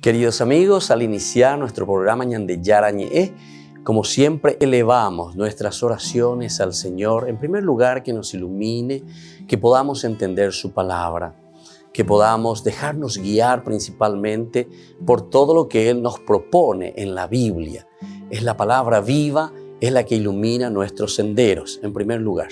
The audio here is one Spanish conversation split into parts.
Queridos amigos, al iniciar nuestro programa Ñande Yarañe, como siempre elevamos nuestras oraciones al Señor, en primer lugar que nos ilumine, que podamos entender su palabra, que podamos dejarnos guiar principalmente por todo lo que Él nos propone en la Biblia. Es la palabra viva, es la que ilumina nuestros senderos, en primer lugar.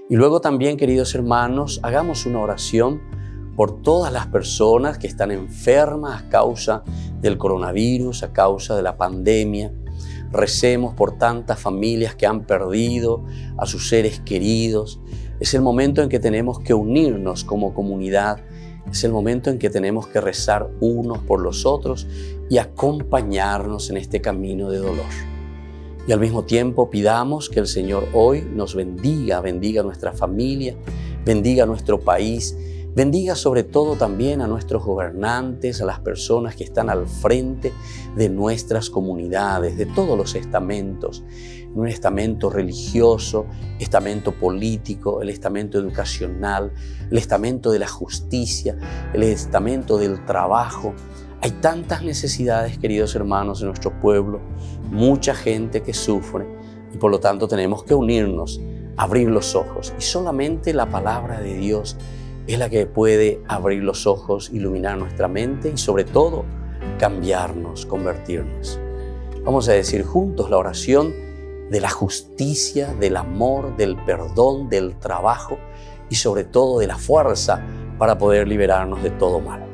Y luego también, queridos hermanos, hagamos una oración por todas las personas que están enfermas a causa del coronavirus, a causa de la pandemia. Recemos por tantas familias que han perdido a sus seres queridos. Es el momento en que tenemos que unirnos como comunidad. Es el momento en que tenemos que rezar unos por los otros y acompañarnos en este camino de dolor. Y al mismo tiempo pidamos que el Señor hoy nos bendiga nuestra familia, bendiga nuestro país, bendiga sobre todo también a nuestros gobernantes, a las personas que están al frente de nuestras comunidades, de todos los estamentos, un estamento religioso, estamento político, el estamento educacional, el estamento de la justicia, el estamento del trabajo. Hay tantas necesidades, queridos hermanos, en nuestro pueblo, mucha gente que sufre y por lo tanto tenemos que unirnos, abrir los ojos y solamente la palabra de Dios es la que puede abrir los ojos, iluminar nuestra mente y sobre todo cambiarnos, convertirnos. Vamos a decir juntos la oración de la justicia, del amor, del perdón, del trabajo y sobre todo de la fuerza para poder liberarnos de todo mal.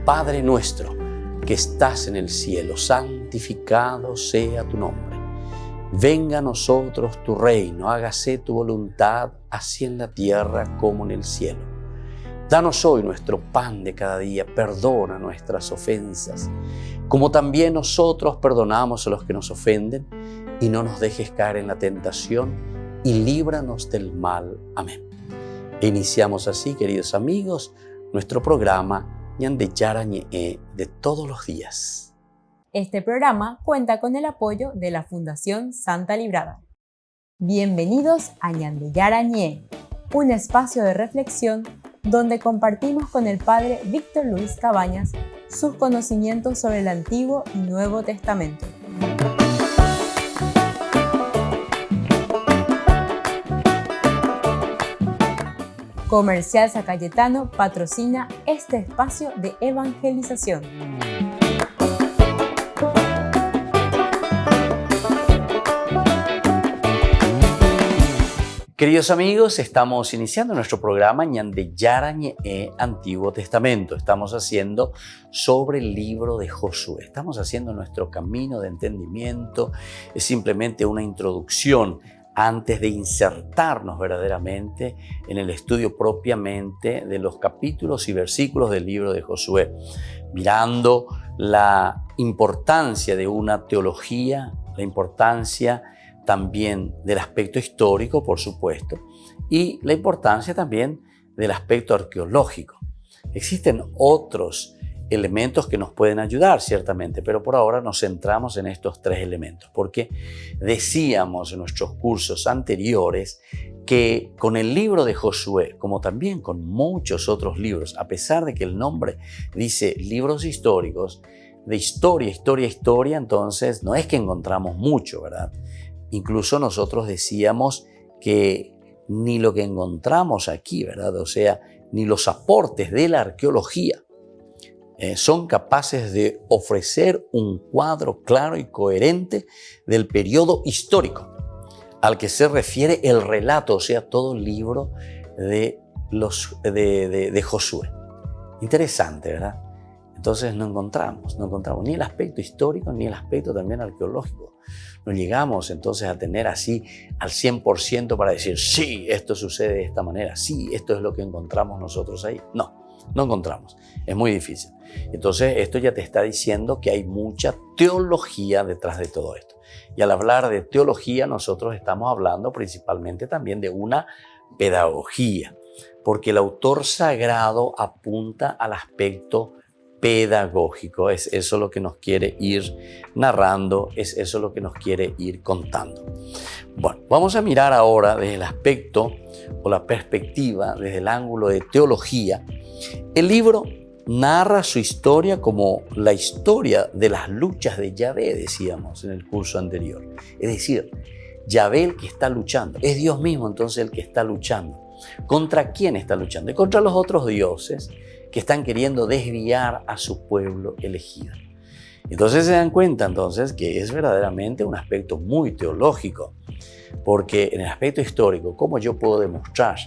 Padre nuestro que estás en el cielo, santificado sea tu nombre. Venga a nosotros tu reino, hágase tu voluntad, así en la tierra como en el cielo. Danos hoy nuestro pan de cada día, perdona nuestras ofensas, como también nosotros perdonamos a los que nos ofenden, y no nos dejes caer en la tentación, y líbranos del mal. Amén. E iniciamos así, queridos amigos, nuestro programa Ñande Yarañe de todos los días. Este programa cuenta con el apoyo de la Fundación Santa Librada. Bienvenidos a Ñande Yarañe, un espacio de reflexión donde compartimos con el Padre Víctor Luis Cabañas sus conocimientos sobre el Antiguo y Nuevo Testamento. Comercial San Cayetano patrocina este espacio de evangelización. Queridos amigos, estamos iniciando nuestro programa Ñande Yarañe Antiguo Testamento. Estamos haciendo sobre el libro de Josué. Estamos haciendo nuestro camino de entendimiento. Es simplemente una introducción antes de insertarnos verdaderamente en el estudio propiamente de los capítulos y versículos del libro de Josué, mirando la importancia de una teología, la importancia también del aspecto histórico, por supuesto, y la importancia también del aspecto arqueológico. Existen otros elementos que nos pueden ayudar, ciertamente, pero por ahora nos centramos en estos tres elementos, porque decíamos en nuestros cursos anteriores que con el libro de Josué, como también con muchos otros libros, a pesar de que el nombre dice libros históricos, de historia, entonces no es que encontramos mucho, ¿verdad? Incluso nosotros decíamos que ni lo que encontramos aquí, ¿verdad? O sea, ni los aportes de la arqueología son capaces de ofrecer un cuadro claro y coherente del periodo histórico al que se refiere el relato, o sea, todo el libro de Josué. Interesante, ¿verdad? Entonces no encontramos ni el aspecto histórico ni el aspecto también arqueológico. No llegamos entonces a tener así al 100% para decir, sí, esto sucede de esta manera, sí, esto es lo que encontramos nosotros ahí. No encontramos, es muy difícil. Entonces esto ya te está diciendo que hay mucha teología detrás de todo esto. Y al hablar de teología nosotros estamos hablando principalmente también de una pedagogía, porque el autor sagrado apunta al aspecto pedagógico. Es eso lo que nos quiere ir narrando, es eso lo que nos quiere ir contando. Bueno, vamos a mirar ahora desde el aspecto o la perspectiva, desde el ángulo de teología, el libro narra su historia como la historia de las luchas de Yahvé, decíamos en el curso anterior. Es decir, Yahvé el que está luchando, es Dios mismo entonces el que está luchando. ¿Contra quién está luchando? Contra los otros dioses que están queriendo desviar a su pueblo elegido. Entonces se dan cuenta entonces que es verdaderamente un aspecto muy teológico, porque en el aspecto histórico, ¿cómo yo puedo demostrar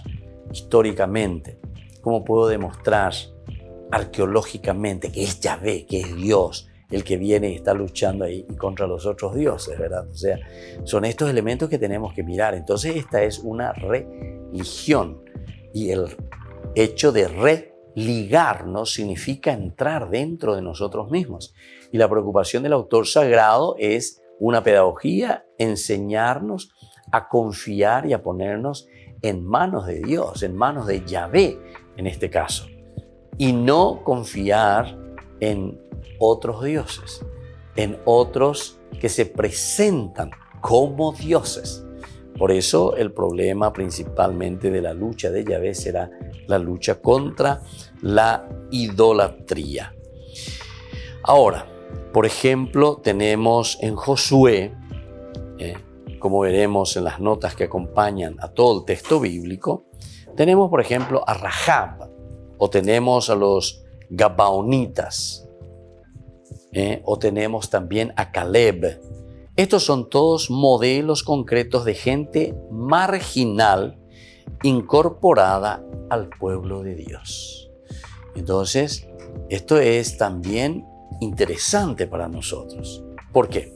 históricamente, cómo puedo demostrar arqueológicamente que es Yahvé, que es Dios, el que viene y está luchando ahí contra los otros dioses, ¿verdad? O sea, son estos elementos que tenemos que mirar. Entonces esta es una religión y el hecho de religarnos significa entrar dentro de nosotros mismos. Y la preocupación del autor sagrado es una pedagogía, enseñarnos a confiar y a ponernos en manos de Dios, en manos de Yahvé en este caso, y no confiar en otros dioses, en otros que se presentan como dioses. Por eso el problema principalmente de la lucha de Yahvé será la lucha contra la idolatría. Ahora, por ejemplo, tenemos en Josué, como veremos en las notas que acompañan a todo el texto bíblico, tenemos por ejemplo a Rahab, o tenemos a los Gabaonitas, o tenemos también a Caleb. Estos son todos modelos concretos de gente marginal incorporada al pueblo de Dios. Entonces, esto es también interesante para nosotros. ¿Por qué?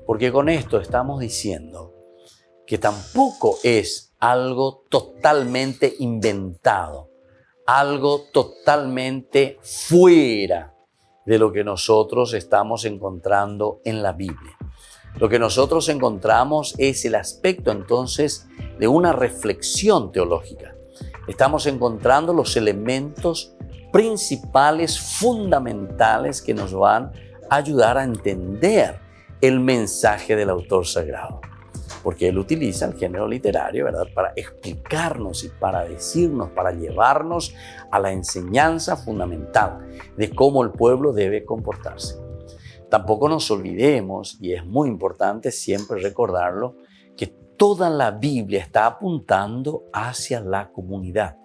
Porque con esto estamos diciendo que tampoco es algo totalmente inventado, algo totalmente fuera de lo que nosotros estamos encontrando en la Biblia. Lo que nosotros encontramos es el aspecto entonces de una reflexión teológica. Estamos encontrando los elementos principales, fundamentales que nos van a ayudar a entender el mensaje del autor sagrado. Porque él utiliza el género literario, ¿verdad?, para explicarnos y para decirnos, para llevarnos a la enseñanza fundamental de cómo el pueblo debe comportarse. Tampoco nos olvidemos, y es muy importante siempre recordarlo, que toda la Biblia está apuntando hacia la comunidad,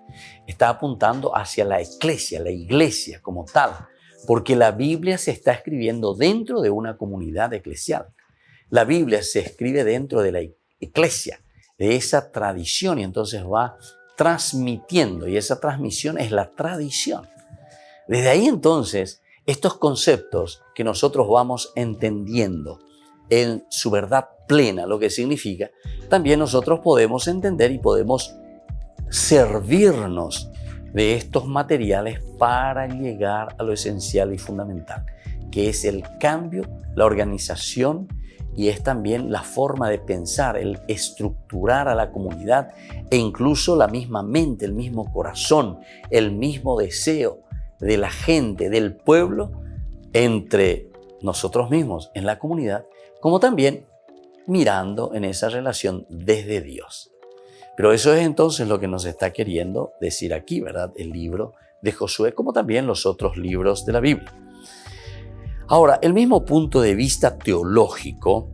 está apuntando hacia la iglesia como tal, porque la Biblia se está escribiendo dentro de una comunidad eclesial. La Biblia se escribe dentro de la iglesia, de esa tradición, y entonces va transmitiendo, y esa transmisión es la tradición. Desde ahí entonces, estos conceptos que nosotros vamos entendiendo en su verdad plena, lo que significa, también nosotros podemos entender y podemos servirnos de estos materiales para llegar a lo esencial y fundamental, que es el cambio, la organización, y es también la forma de pensar, el estructurar a la comunidad e incluso la misma mente, el mismo corazón, el mismo deseo de la gente, del pueblo, entre nosotros mismos en la comunidad, como también mirando en esa relación desde Dios. Pero eso es entonces lo que nos está queriendo decir aquí, ¿verdad?, el libro de Josué, como también los otros libros de la Biblia. Ahora, el mismo punto de vista teológico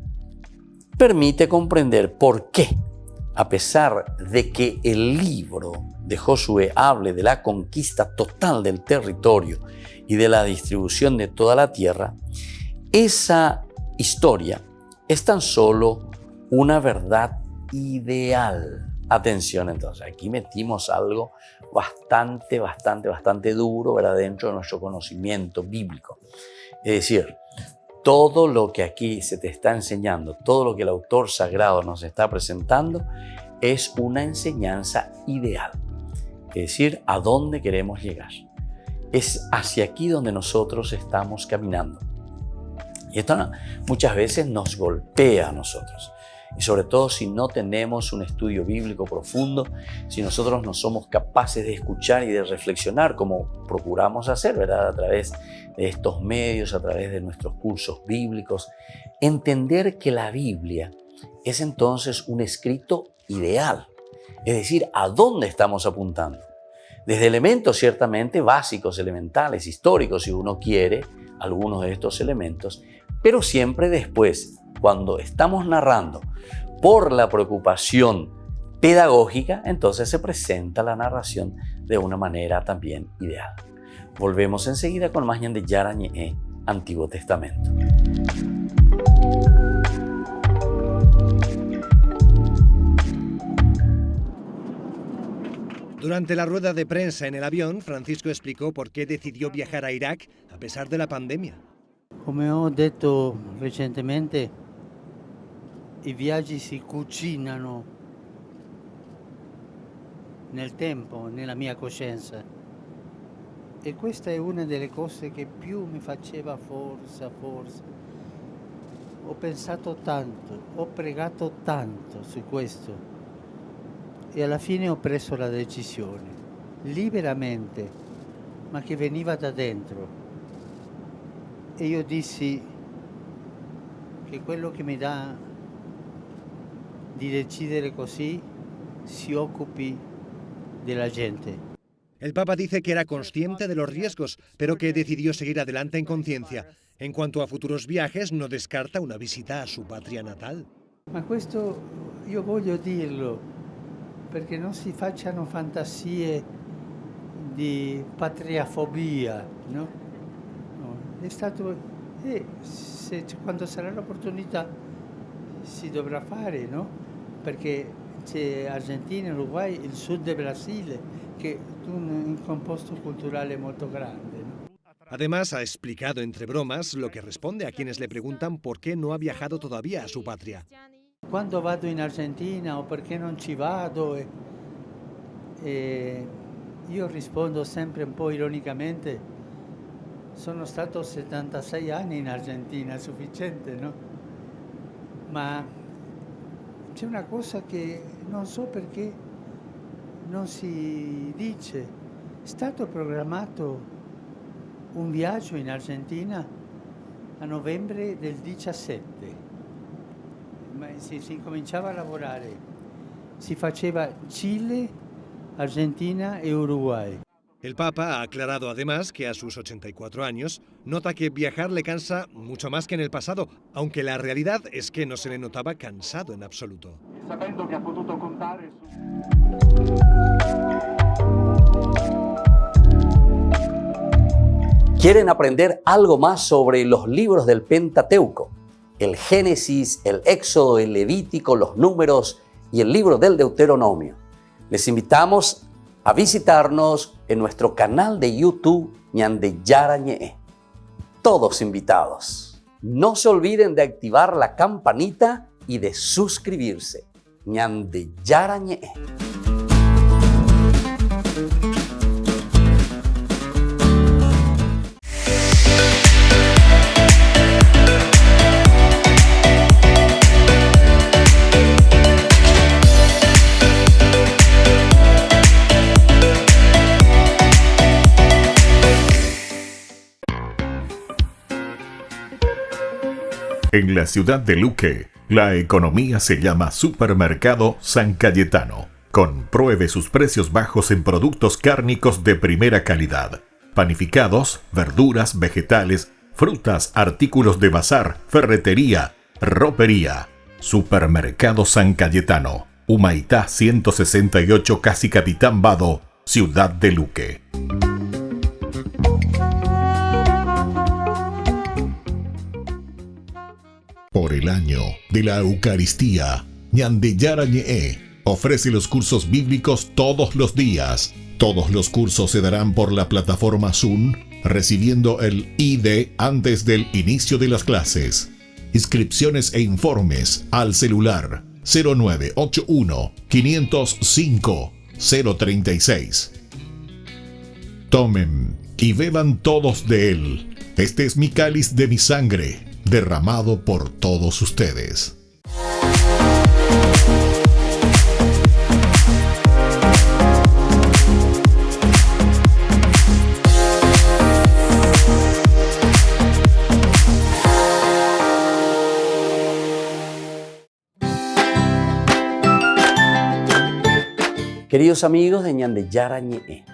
permite comprender por qué, a pesar de que el libro de Josué hable de la conquista total del territorio y de la distribución de toda la tierra, esa historia es tan solo una verdad ideal. Atención entonces, aquí metimos algo bastante duro, ¿verdad?, dentro de nuestro conocimiento bíblico. Es decir, todo lo que aquí se te está enseñando, todo lo que el autor sagrado nos está presentando, es una enseñanza ideal. Es decir, a dónde queremos llegar. Es hacia aquí donde nosotros estamos caminando. Y esto muchas veces nos golpea a nosotros. Y sobre todo si no tenemos un estudio bíblico profundo, si nosotros no somos capaces de escuchar y de reflexionar como procuramos hacer, ¿verdad?, a través de estos medios, a través de nuestros cursos bíblicos, entender que la Biblia es entonces un escrito ideal, es decir, ¿a dónde estamos apuntando? Desde elementos ciertamente básicos, elementales, históricos, si uno quiere, algunos de estos elementos, pero siempre después, cuando estamos narrando por la preocupación pedagógica, entonces se presenta la narración de una manera también ideal. Volvemos enseguida con más Ñan de Yarañe, Antiguo Testamento. Durante la rueda de prensa en el avión, Francisco explicó por qué decidió viajar a Irak a pesar de la pandemia. Come ho detto recentemente, i viaggi si cucinano nel tempo, nella mia coscienza. E questa è una delle cose che più mi faceva forza. Ho pensato tanto, ho pregato tanto su questo e alla fine ho preso la decisione, liberamente, ma che veniva da dentro. E io dissi che quello che mi dà di decidere così si occupi della gente. El Papa dice que era consciente de los riesgos, pero que decidió seguir adelante en conciencia. En cuanto a futuros viajes, no descarta una visita a su patria natal. Ma questo io voglio dirlo, perché non si facciano fantasie di patriafobia, no? È stato, quando sarà l'opportunità si dovrà fare, no? Perché c'è Argentina, Uruguay, il sud del Brasile, che è un composto culturale molto grande, no? Además, ha explicado entre bromas lo que responde a quienes le preguntan por qué no ha viajado todavía a su patria. Quando vado in Argentina o perché non ci vado, io rispondo sempre un po' ironicamente, sono stato 76 anni in Argentina, è sufficiente, no? Ma c'è una cosa che non so perché non si dice. È stato programmato un viaggio in Argentina a novembre del 17. Ma si cominciava a lavorare. Si faceva Cile, Argentina e Uruguay. El Papa ha aclarado además que a sus 84 años nota que viajar le cansa mucho más que en el pasado, aunque la realidad es que no se le notaba cansado en absoluto. Sapendo che ha potuto contare su... ¿Quieren aprender algo más sobre los libros del Pentateuco? El Génesis, el Éxodo, el Levítico, los Números y el libro del Deuteronomio. Les invitamos a visitarnos en nuestro canal de YouTube Ñan de Yarañe. Todos invitados. No se olviden de activar la campanita y de suscribirse. Ñan de Yarañe. En la ciudad de Luque, la economía se llama Supermercado San Cayetano. Compruebe sus precios bajos en productos cárnicos de primera calidad. Panificados, verduras, vegetales, frutas, artículos de bazar, ferretería, ropería. Supermercado San Cayetano. Humaitá 168, Casi Capitán Vado, ciudad de Luque. Por el año de la Eucaristía, Ñan de Yarañe ofrece los cursos bíblicos todos los días. Todos los cursos se darán por la plataforma Zoom, recibiendo el ID antes del inicio de las clases. Inscripciones e informes al celular 0981 505 036. Tomen y beban todos de él. Este es mi cáliz de mi sangre, derramado por todos ustedes. Queridos amigos de Ñan de Yarañe,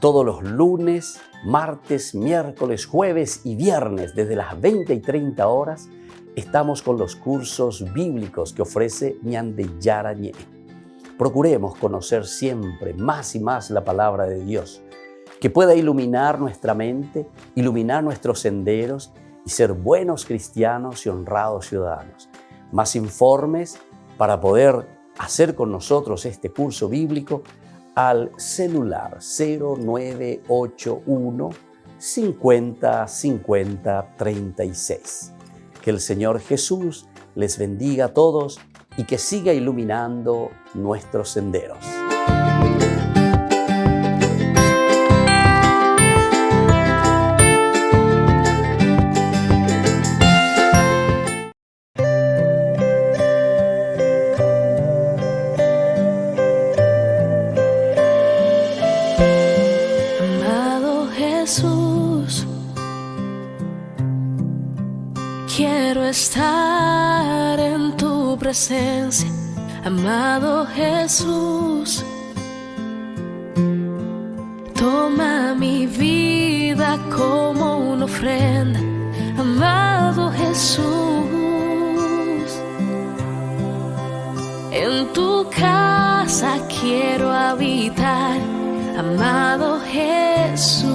Todos los lunes, martes, miércoles, jueves y viernes desde las 20 y 30 horas estamos con los cursos bíblicos que ofrece Ñande Yarañé. Procuremos conocer siempre más y más la palabra de Dios, que pueda iluminar nuestra mente, iluminar nuestros senderos y ser buenos cristianos y honrados ciudadanos. Más informes para poder hacer con nosotros este curso bíblico al celular 0981 50 50 36. Que el Señor Jesús les bendiga a todos y que siga iluminando nuestros senderos. Amado Jesús, quiero estar en tu presencia. Amado Jesús, toma mi vida como una ofrenda. Amado Jesús, en tu casa quiero habitar. Amado Jesús,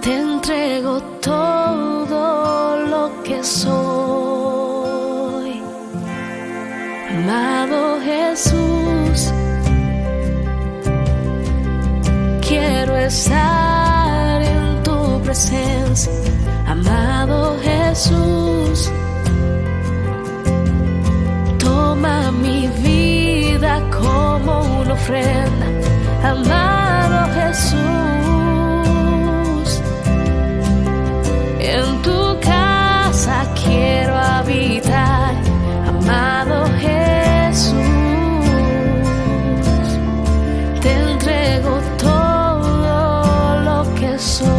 te entrego todo lo que soy. Amado Jesús, quiero estar en tu presencia. Amado Jesús, toma mi vida como una ofrenda. Amado Jesús, en tu casa quiero habitar. Amado Jesús, te entrego todo lo que soy.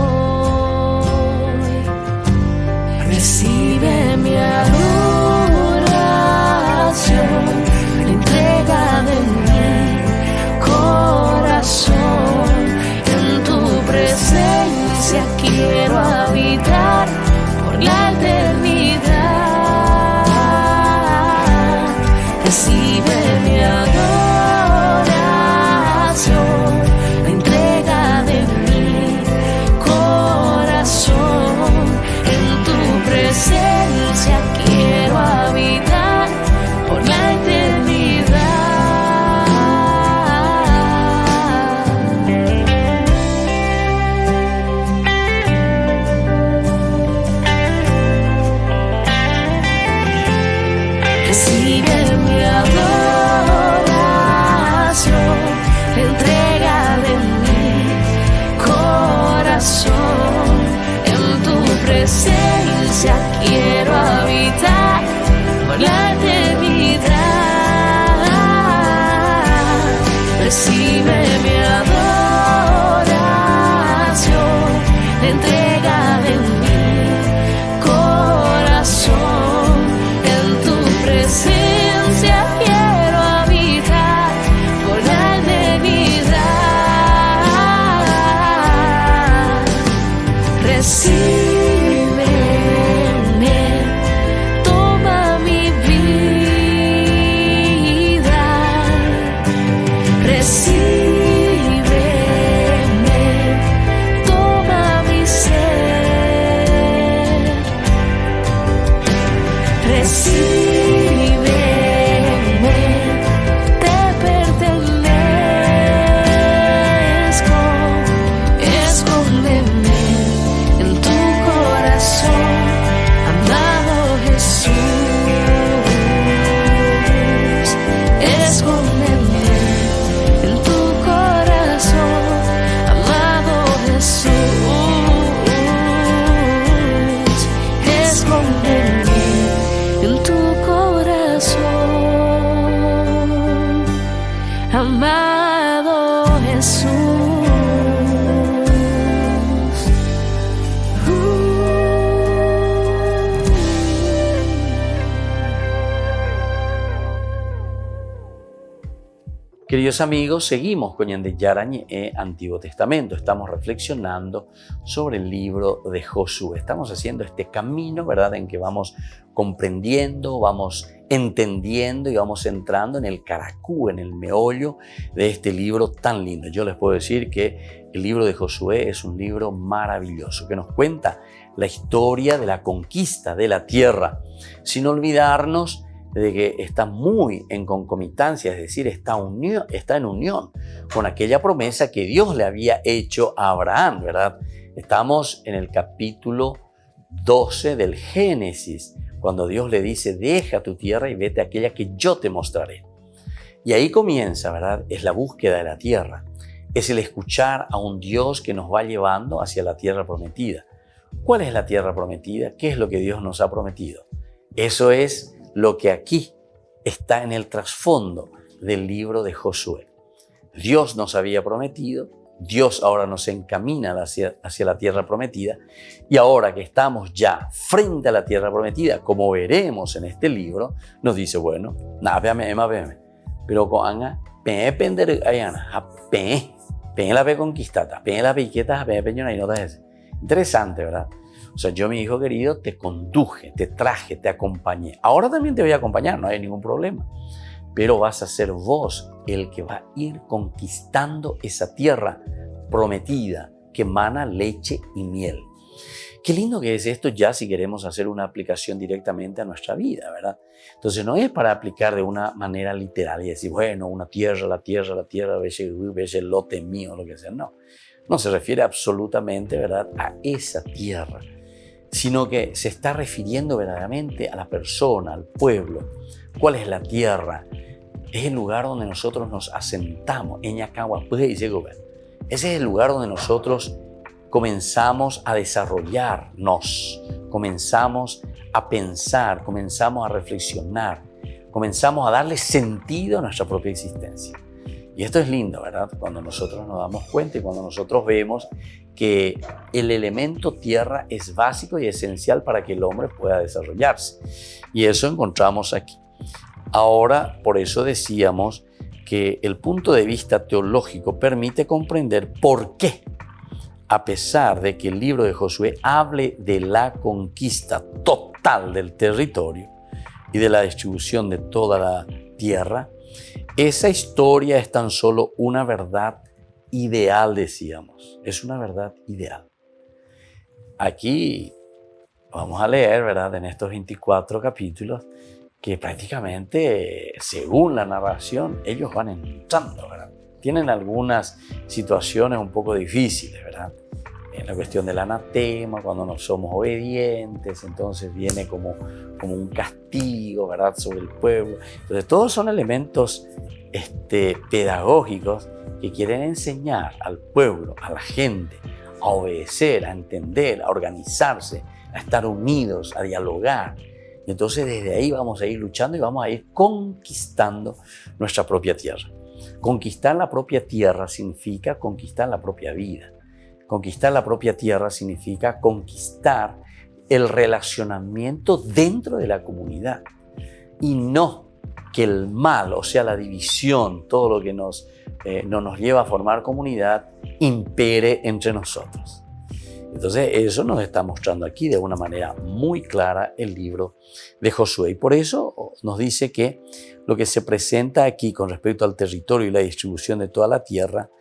Recibe mi adoración, la entrega de mi corazón. En tu presencia quiero habitar por la eternidad. Recibe mi adoración, la entrega de mi corazón. En tu presencia quiero habitar por la eternidad. Recibe mi adoración, la entrega de mi corazón. En tu presencia quiero habitar por la eternidad. Recibe mi adoración, la entrega de mi corazón. En tu presencia quiero habitar por la eternidad. Recíbeme, toma mi vida. Recíbeme, toma mi ser. Recíbeme, te pertenezco. Escóndeme en tu corazón. Queridos amigos, seguimos con Ñande Yarañe Antiguo Testamento. Estamos reflexionando sobre el libro de Josué. Estamos haciendo este camino, ¿verdad?, en que vamos comprendiendo, vamos entendiendo y vamos entrando en el caracú, en el meollo de este libro tan lindo. Yo les puedo decir que el libro de Josué es un libro maravilloso que nos cuenta la historia de la conquista de la tierra, sin olvidarnos de que está muy en concomitancia, es decir, está en unión con aquella promesa que Dios le había hecho a Abraham, ¿verdad? Estamos en el capítulo 12 del Génesis, cuando Dios le dice, deja tu tierra y vete a aquella que yo te mostraré. Y ahí comienza, ¿verdad? Es la búsqueda de la tierra, es el escuchar a un Dios que nos va llevando hacia la tierra prometida. ¿Cuál es la tierra prometida? ¿Qué es lo que Dios nos ha prometido? Eso es lo que aquí está en el trasfondo del libro de Josué. Dios nos había prometido, Dios ahora nos encamina hacia la tierra prometida, y ahora que estamos ya frente a la tierra prometida, como veremos en este libro, nos dice, bueno, pero con la conquistada, la piqueta, interesante, ¿verdad? O sea, yo, mi hijo querido, te conduje, te traje, te acompañé. Ahora también te voy a acompañar, no hay ningún problema. Pero vas a ser vos el que va a ir conquistando esa tierra prometida que emana leche y miel. Qué lindo que es esto ya si queremos hacer una aplicación directamente a nuestra vida, ¿verdad? Entonces no es para aplicar de una manera literal y decir, bueno, una tierra, la tierra, ves el lote mío, lo que sea. No, no se refiere absolutamente, ¿verdad?, a esa tierra, sino que se está refiriendo verdaderamente a la persona, al pueblo. ¿Cuál es la tierra? Es el lugar donde nosotros nos asentamos. Ese es el lugar donde nosotros comenzamos a desarrollarnos, comenzamos a pensar, comenzamos a reflexionar, comenzamos a darle sentido a nuestra propia existencia. Y esto es lindo, ¿verdad? Cuando nosotros nos damos cuenta y cuando nosotros vemos que el elemento tierra es básico y esencial para que el hombre pueda desarrollarse. Y eso encontramos aquí. Ahora, por eso decíamos que el punto de vista teológico permite comprender por qué, a pesar de que el libro de Josué hable de la conquista total del territorio y de la distribución de toda la tierra, esa historia es tan solo una verdad ideal, decíamos. Es una verdad ideal. Aquí vamos a leer, ¿verdad?, en estos 24 capítulos, que prácticamente, según la narración, ellos van entrando, ¿verdad? Tienen algunas situaciones un poco difíciles, ¿verdad? En la cuestión del anatema, cuando no somos obedientes, entonces viene como un castigo, ¿verdad?, sobre el pueblo. Entonces, todos son elementos pedagógicos que quieren enseñar al pueblo, a la gente, a obedecer, a entender, a organizarse, a estar unidos, a dialogar. Y entonces desde ahí vamos a ir luchando y vamos a ir conquistando nuestra propia tierra. Conquistar la propia tierra significa conquistar la propia vida. Conquistar la propia tierra significa conquistar el relacionamiento dentro de la comunidad y no que el mal, o sea, la división, todo lo que no nos lleva a formar comunidad, impere entre nosotros. Entonces, eso nos está mostrando aquí de una manera muy clara el libro de Josué. Y por eso nos dice que lo que se presenta aquí con respecto al territorio y la distribución de toda la tierra,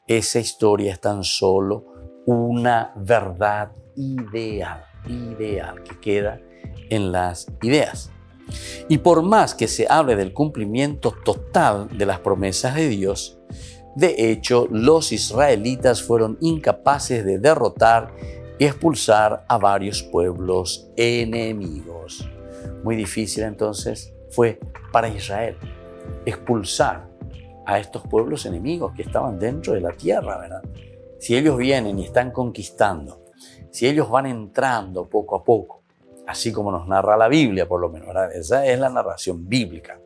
esa historia es tan solo una verdad ideal que queda en las ideas. Y por más que se hable del cumplimiento total de las promesas de Dios, de hecho, los israelitas fueron incapaces de derrotar y expulsar a varios pueblos enemigos. Muy difícil entonces fue para Israel expulsar a estos pueblos enemigos que estaban dentro de la tierra, ¿verdad? Si ellos vienen y están conquistando, si ellos van entrando poco a poco, así como nos narra la Biblia por lo menos, ¿verdad? Esa es la narración bíblica.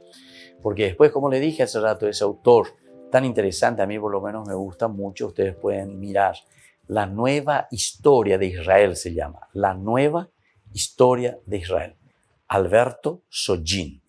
Porque después, como le dije hace rato, ese autor tan interesante, a mí por lo menos me gusta mucho, ustedes pueden mirar, La Nueva Historia de Israel se llama, La Nueva Historia de Israel, Alberto Sojin.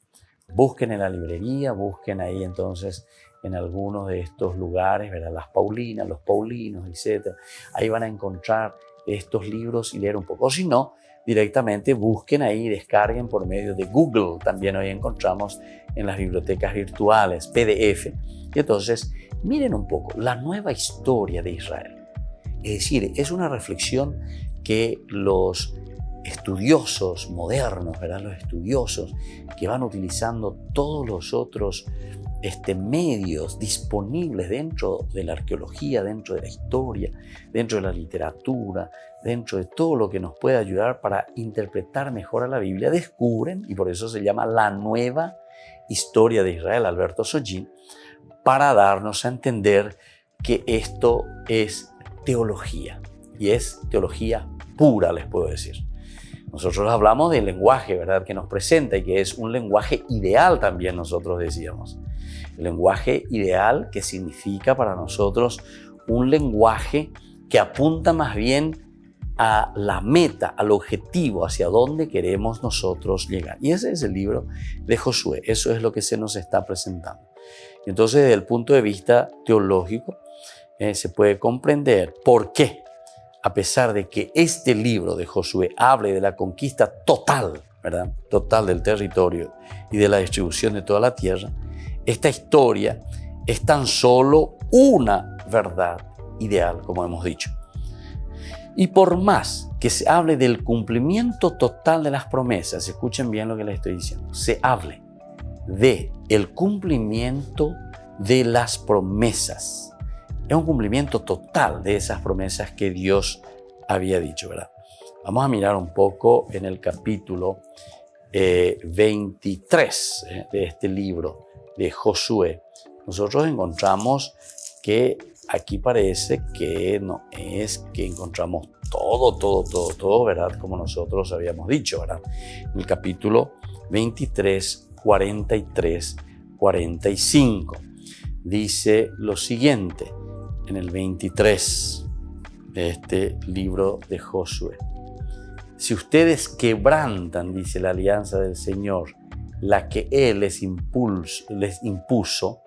Busquen en la librería, busquen ahí entonces en algunos de estos lugares, ¿verdad? Las Paulinas, los Paulinos, etc. Ahí van a encontrar estos libros y leer un poco. O si no, directamente busquen ahí, descarguen por medio de Google. También hoy encontramos en las bibliotecas virtuales PDF. Y entonces, miren un poco la nueva historia de Israel. Es decir, es una reflexión que los estudiosos modernos, ¿verdad? Los estudiosos que van utilizando todos los otros medios disponibles dentro de la arqueología, dentro de la historia, dentro de la literatura, dentro de todo lo que nos puede ayudar para interpretar mejor a la Biblia, descubren, y por eso se llama la nueva historia de Israel, Alberto Sojin, para darnos a entender que esto es teología, y es teología pura, les puedo decir. Nosotros hablamos del lenguaje, ¿verdad?, que nos presenta y que es un lenguaje ideal también, nosotros decíamos. El lenguaje ideal, que significa para nosotros un lenguaje que apunta más bien a la meta, al objetivo, hacia dónde queremos nosotros llegar. Y ese es el libro de Josué, eso es lo que se nos está presentando. Y entonces, desde el punto de vista teológico, se puede comprender por qué, a pesar de que este libro de Josué hable de la conquista total, ¿verdad?, total del territorio y de la distribución de toda la tierra, esta historia es tan solo una verdad ideal, como hemos dicho. Y por más que se hable del cumplimiento total de las promesas, escuchen bien lo que les estoy diciendo, se hable de el cumplimiento de las promesas. Es un cumplimiento total de esas promesas que Dios había dicho, ¿verdad? Vamos a mirar un poco en el capítulo 23 de este libro de Josué. Nosotros encontramos que aquí parece que no es que encontramos todo, ¿verdad? Como nosotros habíamos dicho, ¿verdad? En el capítulo 23, 43, 45 dice lo siguiente. En el 23 de este libro de Josué. Si ustedes quebrantan, dice la alianza del Señor, la que Él les impuso,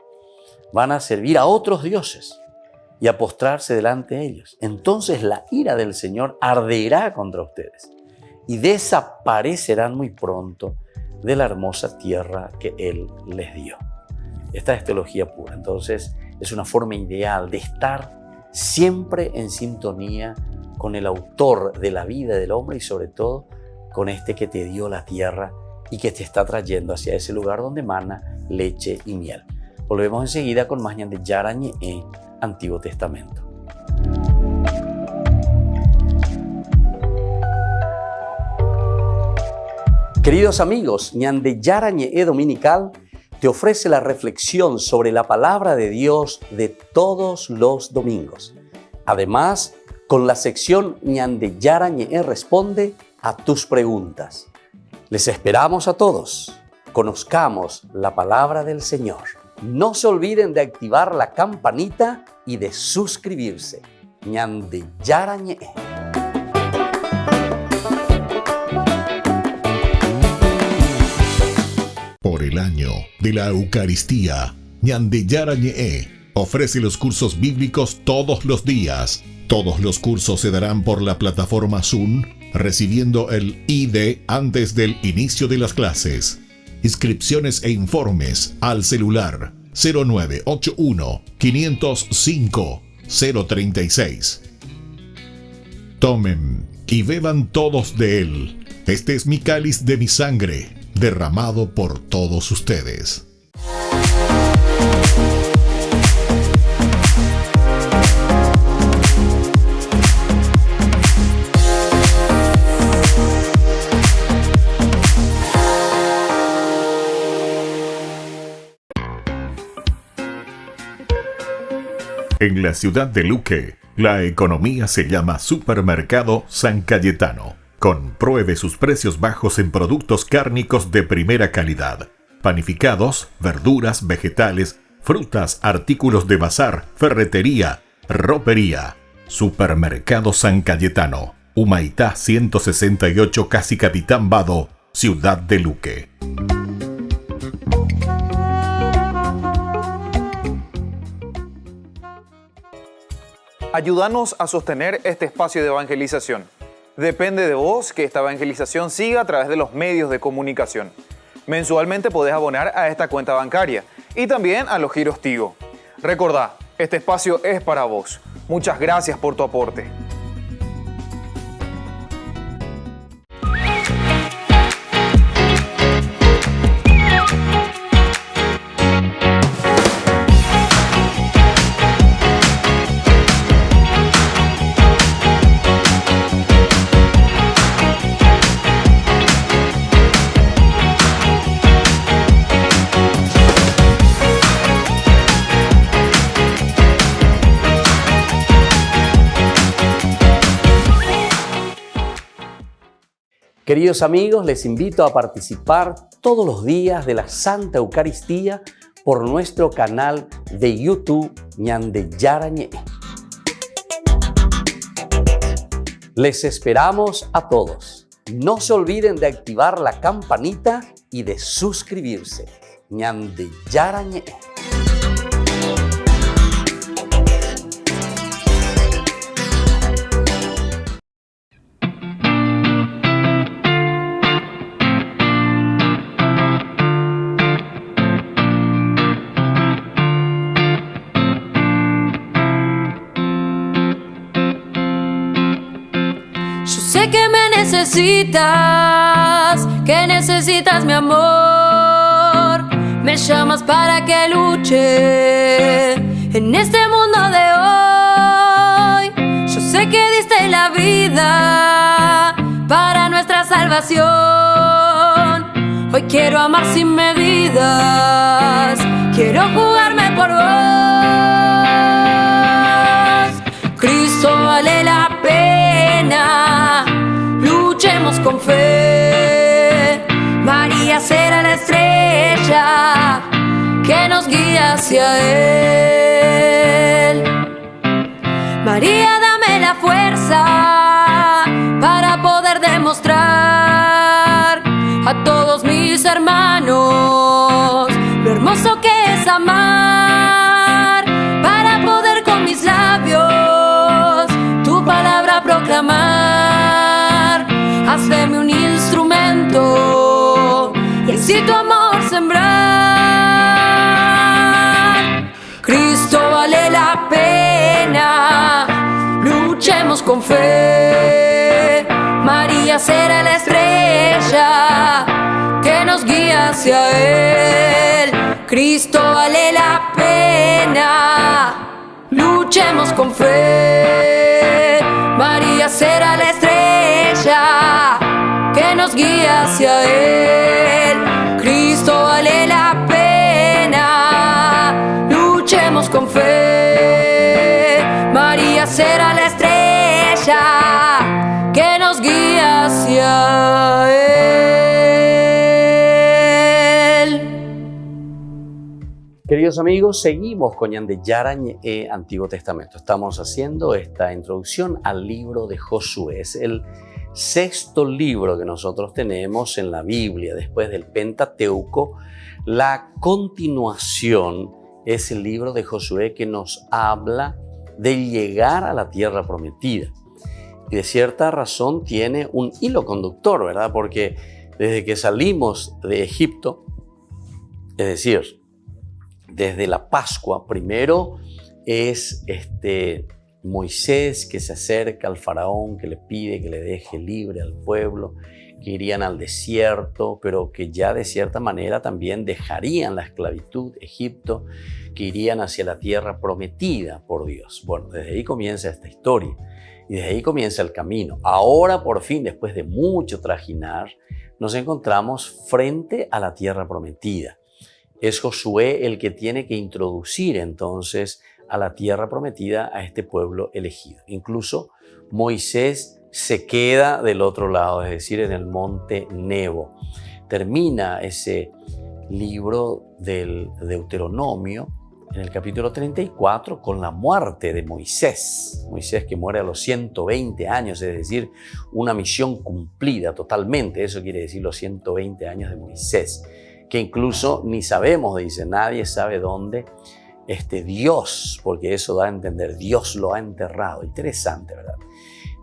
van a servir a otros dioses y a postrarse delante de ellos. Entonces la ira del Señor arderá contra ustedes y desaparecerán muy pronto de la hermosa tierra que Él les dio. Esta es teología pura. Entonces, es una forma ideal de estar siempre en sintonía con el autor de la vida del hombre y sobre todo con este que te dio la tierra y que te está trayendo hacia ese lugar donde mana leche y miel. Volvemos enseguida con más Ñande Yarañe, Antiguo Testamento. Queridos amigos, Ñande Yarañe Dominical te ofrece la reflexión sobre la palabra de Dios de todos los domingos. Además, con la sección Ñande Yarañe responde a tus preguntas. Les esperamos a todos. Conozcamos la palabra del Señor. No se olviden de activar la campanita y de suscribirse. Ñande Yarañe. Por el año de la Eucaristía, Ñande Yarañe ofrece los cursos bíblicos todos los días. Todos los cursos se darán por la plataforma Zoom, recibiendo el ID antes del inicio de las clases. Inscripciones e informes al celular 0981 505 036. Tomen y beban todos de él. Este es mi cáliz de mi sangre, derramado por todos ustedes. En la ciudad de Luque, la economía se llama Supermercado San Cayetano. Compruebe sus precios bajos en productos cárnicos de primera calidad. Panificados, verduras, vegetales, frutas, artículos de bazar, ferretería, ropería. Supermercado San Cayetano. Humaitá 168, Casi Capitán Vado, ciudad de Luque. Ayúdanos a sostener este espacio de evangelización. Depende de vos que esta evangelización siga a través de los medios de comunicación. Mensualmente podés abonar a esta cuenta bancaria y también a los giros Tigo. Recordá, este espacio es para vos. Muchas gracias por tu aporte. Queridos amigos, les invito a participar todos los días de la Santa Eucaristía por nuestro canal de YouTube Ñande Yarañé. Les esperamos a todos. No se olviden de activar la campanita y de suscribirse. Ñande Yarañé. Sé que me necesitas, que necesitas mi amor. Me llamas para que luche en este mundo de hoy. Yo sé que diste la vida para nuestra salvación. Hoy quiero amar sin medidas, quiero jugarme por vos. Cristo vale la pena, luchemos con fe. María será la estrella que nos guía hacia Él. María, dame la fuerza para poder demostrar a todos mis hermanos lo hermoso que es amar, para poder con mis labios tu palabra proclamar. Hazme un instrumento y así tu amor sembrar. Cristo vale la pena, luchemos con fe. María será la estrella que nos guía hacia Él. Cristo vale la pena, luchemos con fe. María será la estrella que nos guía hacia Él. Cristo vale la pena, luchemos con fe. María será la estrella que nos guía hacia Él. Queridos amigos, seguimos con Ñande Yarañé, Antiguo Testamento. Estamos haciendo esta introducción al libro de Josué. Es el sexto libro que nosotros tenemos en la Biblia, después del Pentateuco. La continuación es el libro de Josué, que nos habla de llegar a la tierra prometida. Y de cierta razón tiene un hilo conductor, ¿verdad? Porque desde que salimos de Egipto, es decir, desde la Pascua, primero es Moisés que se acerca al faraón, que le pide que le deje libre al pueblo, que irían al desierto, pero que ya de cierta manera también dejarían la esclavitud, Egipto, que irían hacia la tierra prometida por Dios. Bueno, desde ahí comienza esta historia y desde ahí comienza el camino. Ahora, por fin, después de mucho trajinar, nos encontramos frente a la tierra prometida. Es Josué el que tiene que introducir entonces a la tierra prometida a este pueblo elegido. Incluso Moisés se queda del otro lado, es decir, en el monte Nebo. Termina ese libro del Deuteronomio en el capítulo 34 con la muerte de Moisés. Moisés que muere a los 120 años, es decir, una misión cumplida totalmente. Eso quiere decir los 120 años de Moisés, que incluso ni sabemos, dice, nadie sabe dónde Dios, porque eso da a entender, Dios lo ha enterrado. Interesante, ¿verdad?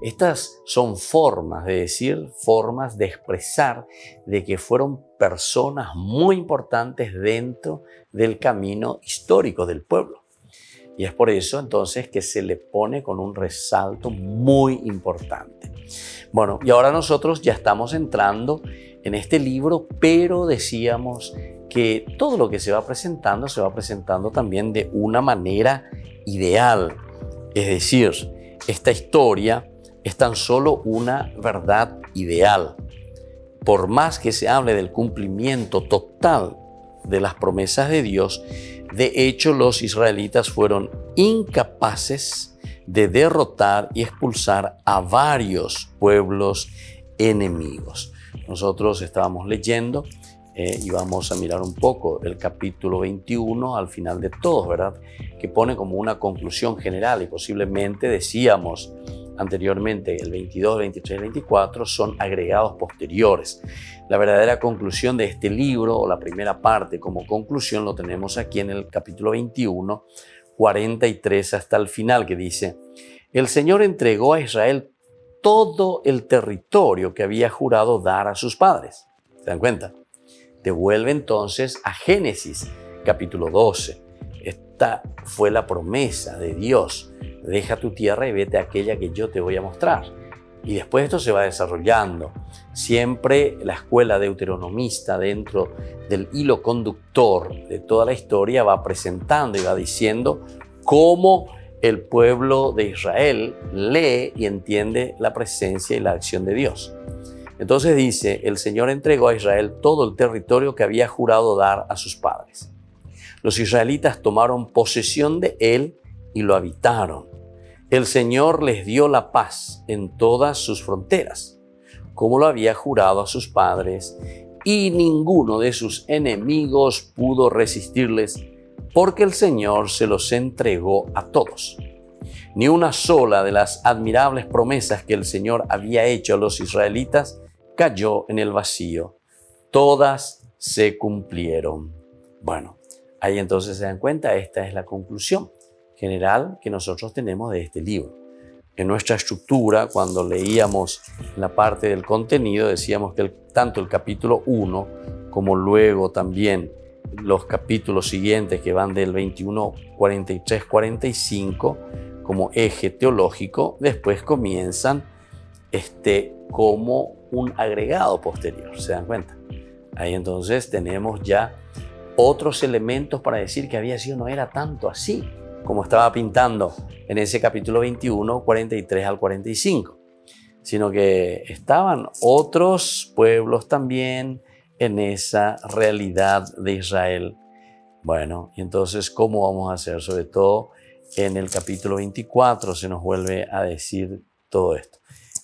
Estas son formas de decir, formas de expresar de que fueron personas muy importantes dentro del camino histórico del pueblo. Y es por eso entonces que se le pone con un resalto muy importante. Bueno, y ahora nosotros ya estamos entrando en este libro, pero decíamos que todo lo que se va presentando también de una manera ideal. Es decir, esta historia es tan solo una verdad ideal. Por más que se hable del cumplimiento total de las promesas de Dios, de hecho los israelitas fueron incapaces de derrotar y expulsar a varios pueblos enemigos. Nosotros estábamos leyendo y vamos a mirar un poco el capítulo 21 al final de todos, ¿verdad? Que pone como una conclusión general y posiblemente decíamos anteriormente el 22, 23 y 24 son agregados posteriores. La verdadera conclusión de este libro o la primera parte como conclusión lo tenemos aquí en el capítulo 21, 43 hasta el final, que dice: el Señor entregó a Israel todo el territorio que había jurado dar a sus padres. ¿Se dan cuenta? Devuelve entonces a Génesis capítulo 12. Esta fue la promesa de Dios. Deja tu tierra y vete a aquella que yo te voy a mostrar. Y después esto se va desarrollando. Siempre la escuela deuteronomista, dentro del hilo conductor de toda la historia, va presentando y va diciendo cómo el pueblo de Israel lee y entiende la presencia y la acción de Dios. Entonces dice: el Señor entregó a Israel todo el territorio que había jurado dar a sus padres. Los israelitas tomaron posesión de él y lo habitaron. El Señor les dio la paz en todas sus fronteras, como lo había jurado a sus padres, y ninguno de sus enemigos pudo resistirles, porque el Señor se los entregó a todos. Ni una sola de las admirables promesas que el Señor había hecho a los israelitas cayó en el vacío. Todas se cumplieron. Bueno, ahí entonces se dan cuenta, esta es la conclusión general que nosotros tenemos de este libro. En nuestra estructura, cuando leíamos la parte del contenido, decíamos que tanto el capítulo 1 como luego también los capítulos siguientes que van del 21, 43, 45 como eje teológico, después comienzan como un agregado posterior. ¿Se dan cuenta? Ahí entonces tenemos ya otros elementos para decir que había sido, no era tanto así como estaba pintando en ese capítulo 21, 43 al 45, sino que estaban otros pueblos también en esa realidad de Israel. Bueno, y entonces, ¿cómo vamos a hacer? Sobre todo en el capítulo 24 se nos vuelve a decir todo esto.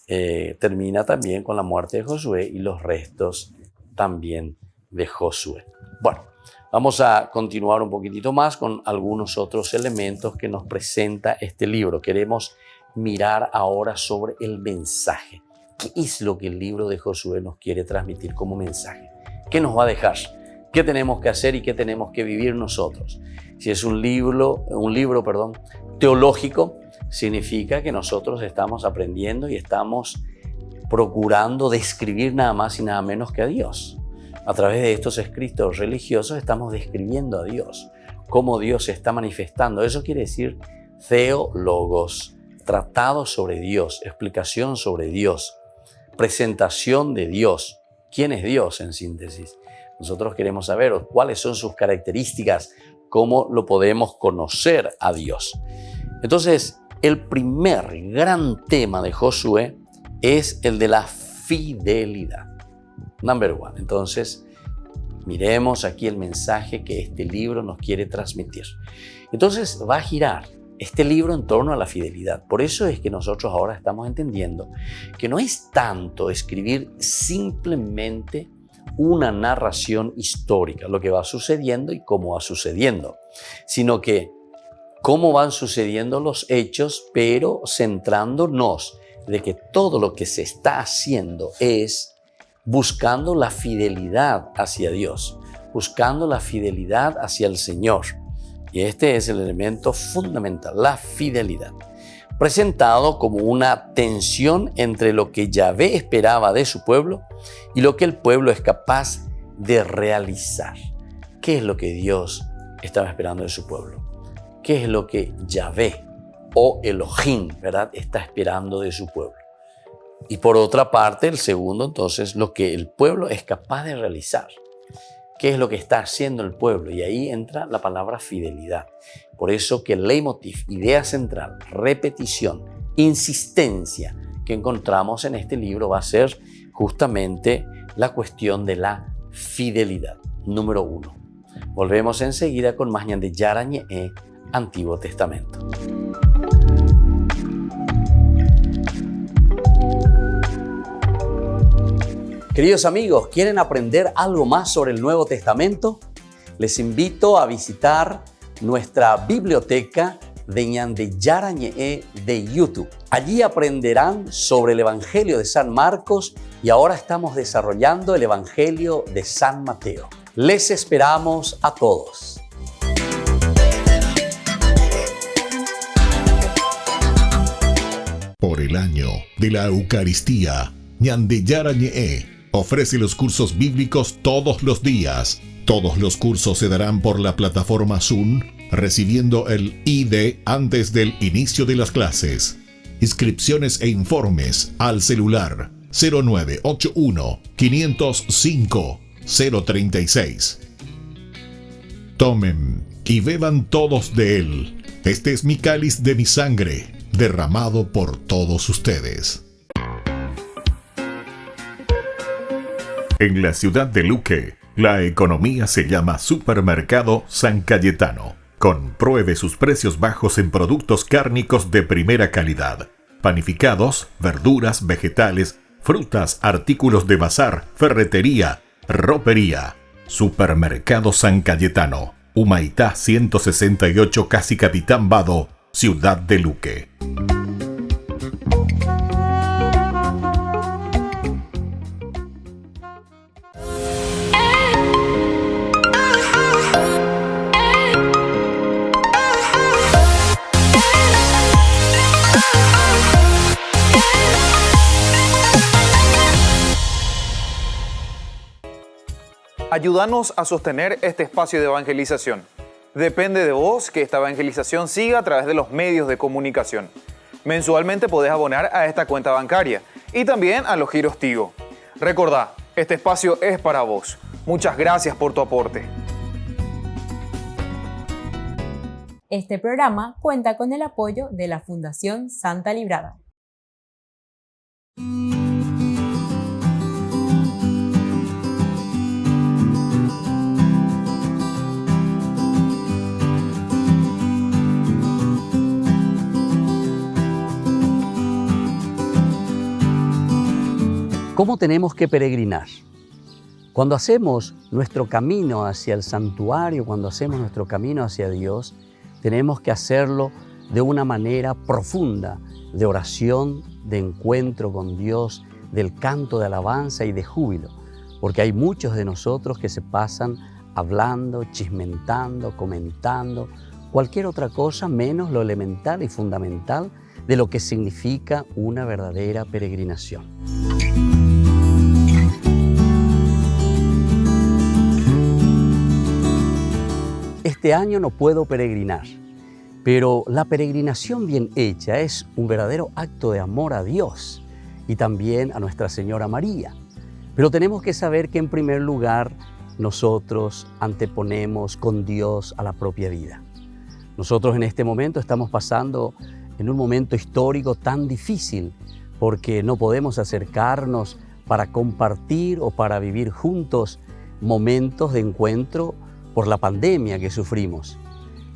Termina también con la muerte de Josué y los restos también de Josué. Bueno, vamos a continuar un poquitito más con algunos otros elementos que nos presenta este libro. Queremos mirar ahora sobre el mensaje. ¿Qué es lo que el libro de Josué nos quiere transmitir como mensaje? ¿Qué nos va a dejar? ¿Qué tenemos que hacer y qué tenemos que vivir nosotros? Si es un libro teológico, significa que nosotros estamos aprendiendo y estamos procurando describir nada más y nada menos que a Dios. A través de estos escritos religiosos estamos describiendo a Dios, cómo Dios se está manifestando. Eso quiere decir theologos, tratado sobre Dios, explicación sobre Dios, presentación de Dios. ¿Quién es Dios en síntesis? Nosotros queremos saber cuáles son sus características, cómo lo podemos conocer a Dios. Entonces, el primer gran tema de Josué es el de la fidelidad. Number one. Entonces, miremos aquí el mensaje que este libro nos quiere transmitir. Entonces, va a girar este libro en torno a la fidelidad. Por eso es que nosotros ahora estamos entendiendo que no es tanto escribir simplemente una narración histórica, lo que va sucediendo y cómo va sucediendo, sino que cómo van sucediendo los hechos, pero centrándonos de que todo lo que se está haciendo es buscando la fidelidad hacia Dios, buscando la fidelidad hacia el Señor. Y este es el elemento fundamental, la fidelidad, presentado como una tensión entre lo que Yahvé esperaba de su pueblo y lo que el pueblo es capaz de realizar. ¿Qué es lo que Dios estaba esperando de su pueblo? ¿Qué es lo que Yahvé o Elohim, ¿verdad?, está esperando de su pueblo? Y por otra parte, el segundo, entonces, lo que el pueblo es capaz de realizar. ¿Qué es lo que está haciendo el pueblo? Y ahí entra la palabra fidelidad. Por eso que el leitmotiv, idea central, repetición, insistencia que encontramos en este libro va a ser justamente la cuestión de la fidelidad. Número 1. Volvemos enseguida con más Ñande Yarañe, Antiguo Testamento. Queridos amigos, ¿quieren aprender algo más sobre el Nuevo Testamento? Les invito a visitar nuestra biblioteca de Ñande Yarañe de YouTube. Allí aprenderán sobre el Evangelio de San Marcos y ahora estamos desarrollando el Evangelio de San Mateo. Les esperamos a todos. Por el año de la Eucaristía, Ñande Yarañe ofrece los cursos bíblicos todos los días. Todos los cursos se darán por la plataforma Zoom, recibiendo el ID antes del inicio de las clases. Inscripciones e informes al celular 0981 505 036. Tomen y beban todos de él. Este es mi cáliz de mi sangre, derramado por todos ustedes. En la ciudad de Luque, la economía se llama Supermercado San Cayetano. Compruebe sus precios bajos en productos cárnicos de primera calidad. Panificados, verduras, vegetales, frutas, artículos de bazar, ferretería, ropería. Supermercado San Cayetano, Humaitá 168, Casi Capitán Vado, ciudad de Luque. Ayúdanos a sostener este espacio de evangelización. Depende de vos que esta evangelización siga a través de los medios de comunicación. Mensualmente podés abonar a esta cuenta bancaria y también a los giros Tigo. Recordá, este espacio es para vos. Muchas gracias por tu aporte. Este programa cuenta con el apoyo de la Fundación Santa Librada. ¿Cómo tenemos que peregrinar? Cuando hacemos nuestro camino hacia el santuario, cuando hacemos nuestro camino hacia Dios, tenemos que hacerlo de una manera profunda, de oración, de encuentro con Dios, del canto de alabanza y de júbilo, porque hay muchos de nosotros que se pasan hablando, chismentando, comentando, cualquier otra cosa menos lo elemental y fundamental de lo que significa una verdadera peregrinación. Este año no puedo peregrinar, pero la peregrinación bien hecha es un verdadero acto de amor a Dios y también a Nuestra Señora María. Pero tenemos que saber que en primer lugar nosotros anteponemos con Dios a la propia vida. Nosotros en este momento estamos pasando en un momento histórico tan difícil porque no podemos acercarnos para compartir o para vivir juntos momentos de encuentro por la pandemia que sufrimos.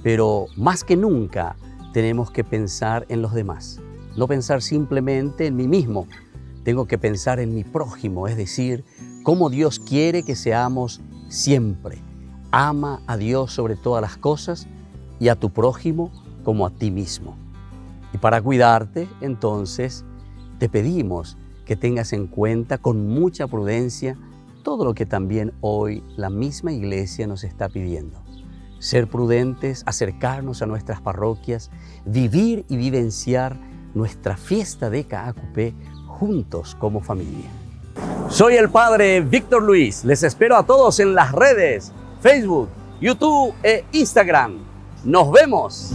Pero más que nunca tenemos que pensar en los demás, no pensar simplemente en mí mismo. Tengo que pensar en mi prójimo, es decir, cómo Dios quiere que seamos siempre. Ama a Dios sobre todas las cosas y a tu prójimo como a ti mismo. Y para cuidarte, entonces, te pedimos que tengas en cuenta con mucha prudencia todo lo que también hoy la misma Iglesia nos está pidiendo. ser prudentes, acercarnos a nuestras parroquias, vivir y vivenciar nuestra fiesta de Caacupé juntos como familia. Soy el Padre Víctor Luis. Les espero a todos en las redes, Facebook, YouTube e Instagram. ¡Nos vemos!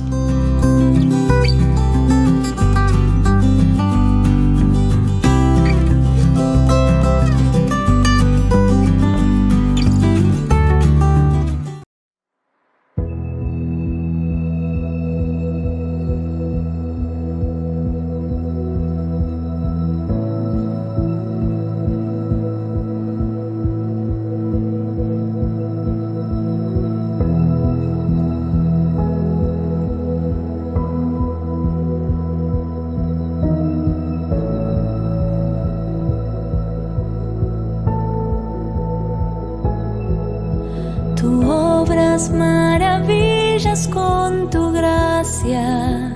Tú obras maravillas con tu gracia.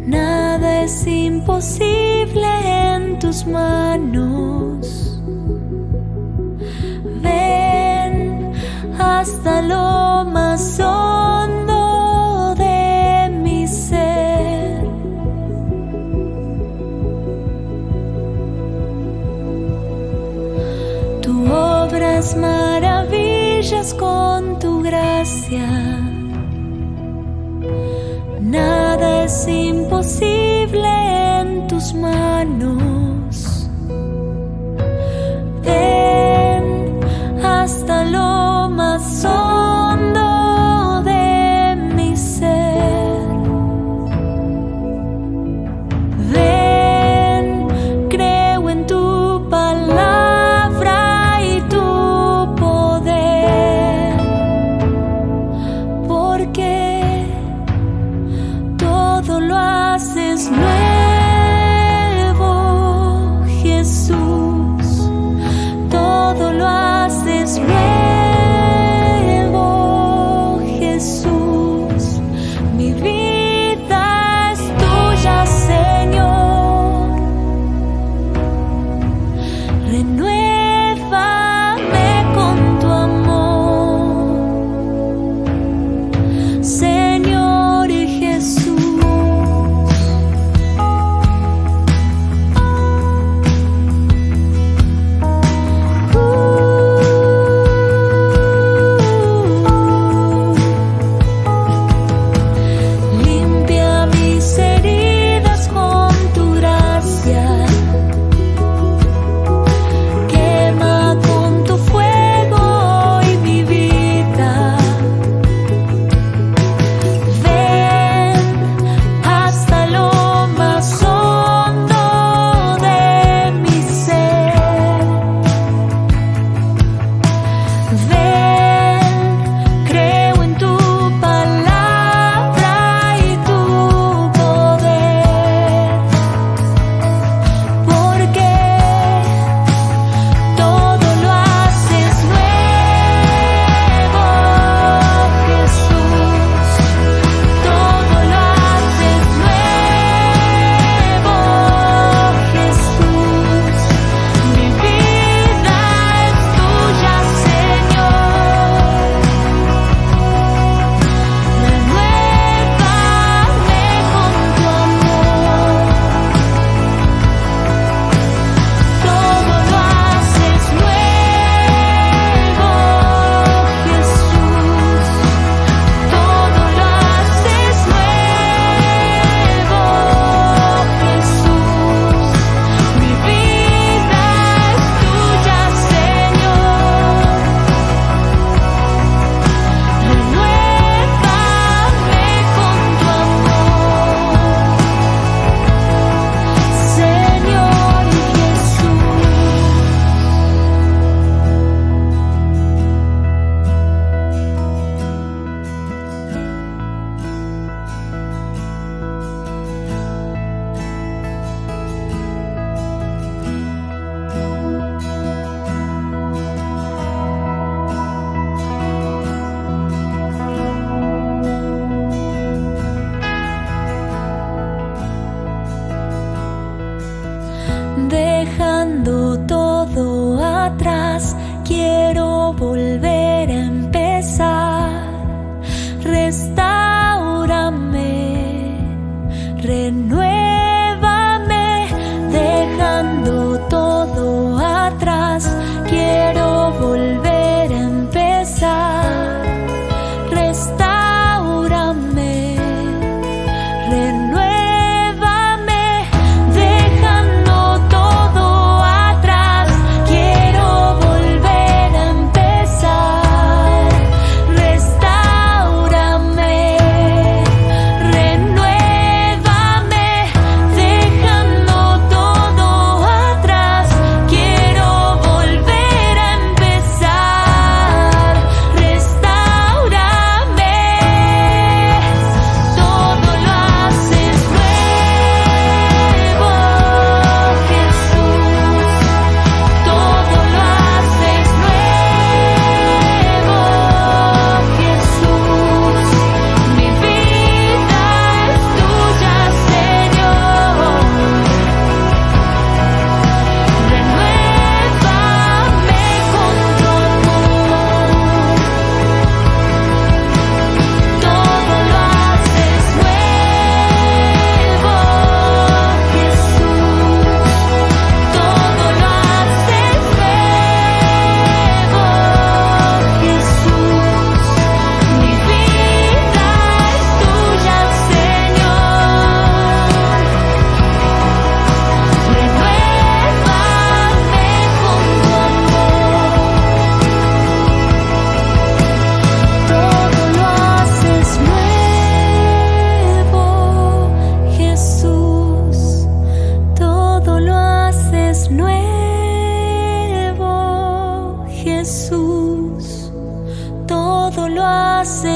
Nada es imposible en tus manos. Ven hasta lo más hondo de mi ser. Tú obras maravillas con tu gracia. Nada es imposible en tus manos. Ven hasta lo más hondo de mi ser. Ven, creo en tu palabra y tu poder, porque todo lo haces nuevo.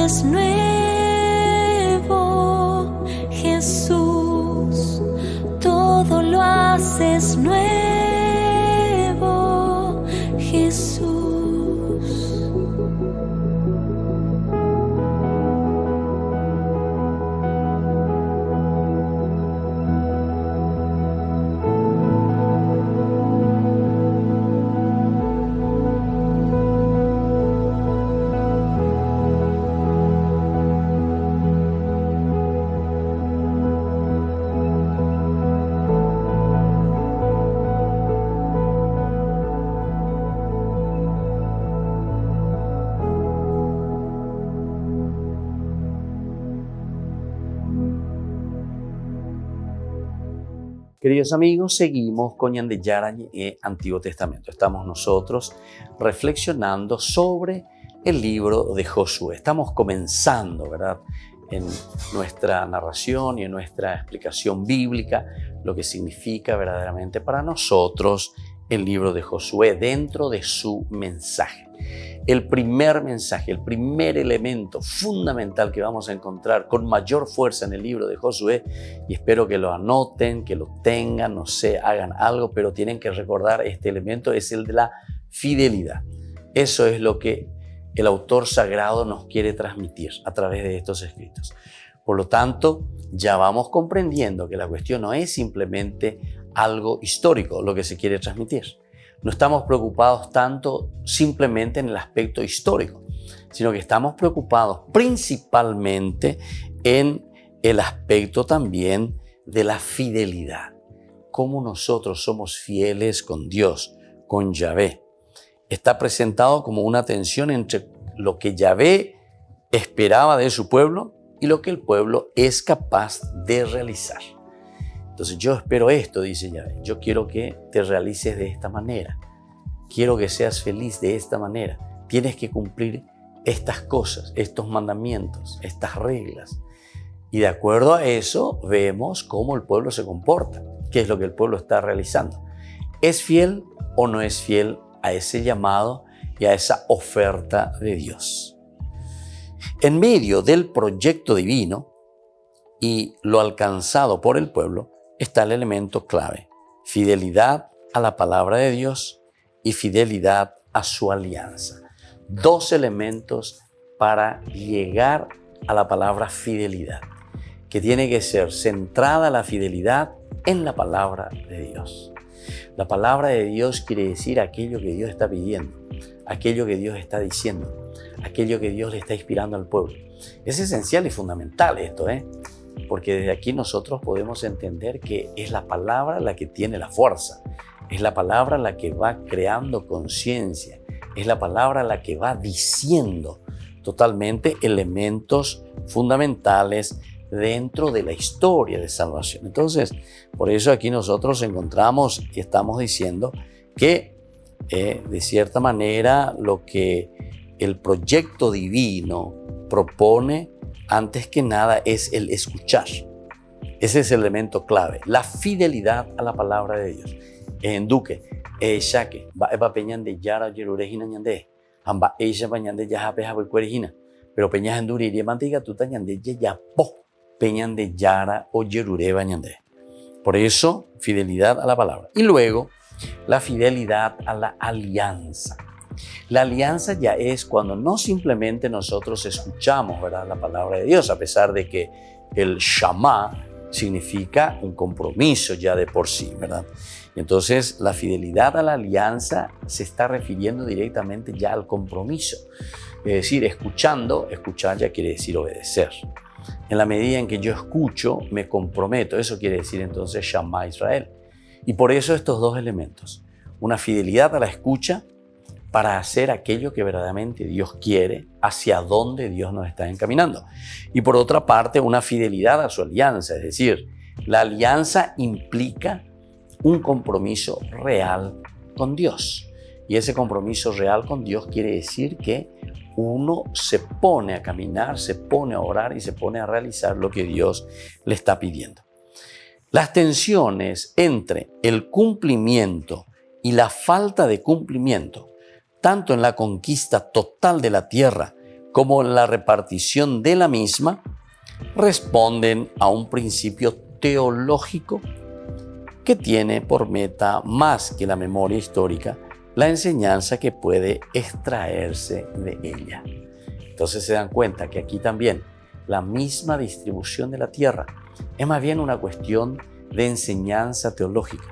haces nuevo, Jesús, todo lo haces nuevo, Jesús. Queridos amigos, seguimos con Ñande Yarañe Antiguo Testamento. Estamos nosotros reflexionando sobre el libro de Josué. Estamos comenzando, ¿verdad?, en nuestra narración y en nuestra explicación bíblica, lo que significa verdaderamente para nosotros el libro de Josué dentro de su mensaje. El primer mensaje, el primer elemento fundamental que vamos a encontrar con mayor fuerza en el libro de Josué, y espero que lo anoten, que lo tengan, no sé, hagan algo, pero tienen que recordar este elemento, es el de la fidelidad. Eso es lo que el autor sagrado nos quiere transmitir a través de estos escritos. Por lo tanto, ya vamos comprendiendo que la cuestión no es simplemente algo histórico lo que se quiere transmitir. No estamos preocupados tanto simplemente en el aspecto histórico, sino que estamos preocupados principalmente en el aspecto también de la fidelidad. Cómo nosotros somos fieles con Dios, con Yahvé. Está presentado como una tensión entre lo que Yahvé esperaba de su pueblo y lo que el pueblo es capaz de realizar. Entonces yo espero esto, dice Yahvé. Yo quiero que te realices de esta manera. Quiero que seas feliz de esta manera. Tienes que cumplir estas cosas, estos mandamientos, estas reglas. Y de acuerdo a eso vemos cómo el pueblo se comporta. ¿Qué es lo que el pueblo está realizando? ¿Es fiel o no es fiel a ese llamado y a esa oferta de Dios? En medio del proyecto divino y lo alcanzado por el pueblo, está el elemento clave: fidelidad a la palabra de Dios y fidelidad a su alianza. Dos elementos para llegar a la palabra fidelidad, que tiene que ser centrada la fidelidad en la palabra de Dios. La palabra de Dios quiere decir aquello que Dios está pidiendo, aquello que Dios está diciendo, aquello que Dios le está inspirando al pueblo. Es esencial y fundamental esto, porque desde aquí nosotros podemos entender que es la palabra la que tiene la fuerza, es la palabra la que va creando conciencia, es la palabra la que va diciendo totalmente elementos fundamentales dentro de la historia de salvación. Entonces, por eso aquí nosotros encontramos y estamos diciendo que de cierta manera lo que el proyecto divino propone antes que nada es el escuchar. Ese es el elemento clave, la fidelidad a la palabra de Dios. En Duque, Shake, va peñan de Yara, Yerurejina, Ñande, Amba, Eisha, Pañan de Yajapeja, Cuerejina, pero peñas en Duriria, Mantiga, Tuta, Ñande, Yapo, peñan de Yara o Yerure, Bañande. Por eso, fidelidad a la palabra. Y luego, la fidelidad a la alianza. La alianza ya es cuando no simplemente nosotros escuchamos, ¿verdad?, la palabra de Dios, a pesar de que el Shama significa un compromiso ya de por sí, ¿verdad? Entonces, la fidelidad a la alianza se está refiriendo directamente ya al compromiso. Es decir, escuchar ya quiere decir obedecer. En la medida en que yo escucho, me comprometo. Eso quiere decir entonces Shama Israel. Y por eso estos dos elementos. Una fidelidad a la escucha para hacer aquello que verdaderamente Dios quiere, hacia donde Dios nos está encaminando. Y por otra parte, una fidelidad a su alianza. Es decir, la alianza implica un compromiso real con Dios. Y ese compromiso real con Dios quiere decir que uno se pone a caminar, se pone a orar y se pone a realizar lo que Dios le está pidiendo. Las tensiones entre el cumplimiento y la falta de cumplimiento, tanto en la conquista total de la tierra como la repartición de la misma, responden a un principio teológico que tiene por meta, más que la memoria histórica, la enseñanza que puede extraerse de ella. Entonces se dan cuenta que aquí también la misma distribución de la tierra es más bien una cuestión de enseñanza teológica.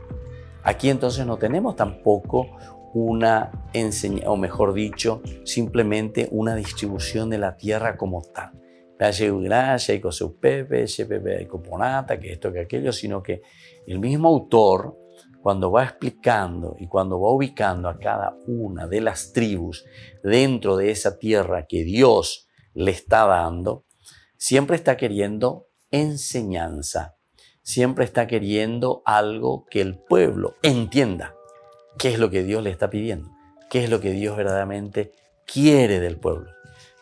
Aquí entonces no tenemos tampoco una enseñanza, o mejor dicho, simplemente una distribución de la tierra como tal. Gracia y Coseupepe, Chepepe y Coponata, que esto, que aquello, sino que el mismo autor, cuando va explicando y cuando va ubicando a cada una de las tribus dentro de esa tierra que Dios le está dando, siempre está queriendo enseñanza, siempre está queriendo algo que el pueblo entienda. ¿Qué es lo que Dios le está pidiendo? ¿Qué es lo que Dios verdaderamente quiere del pueblo?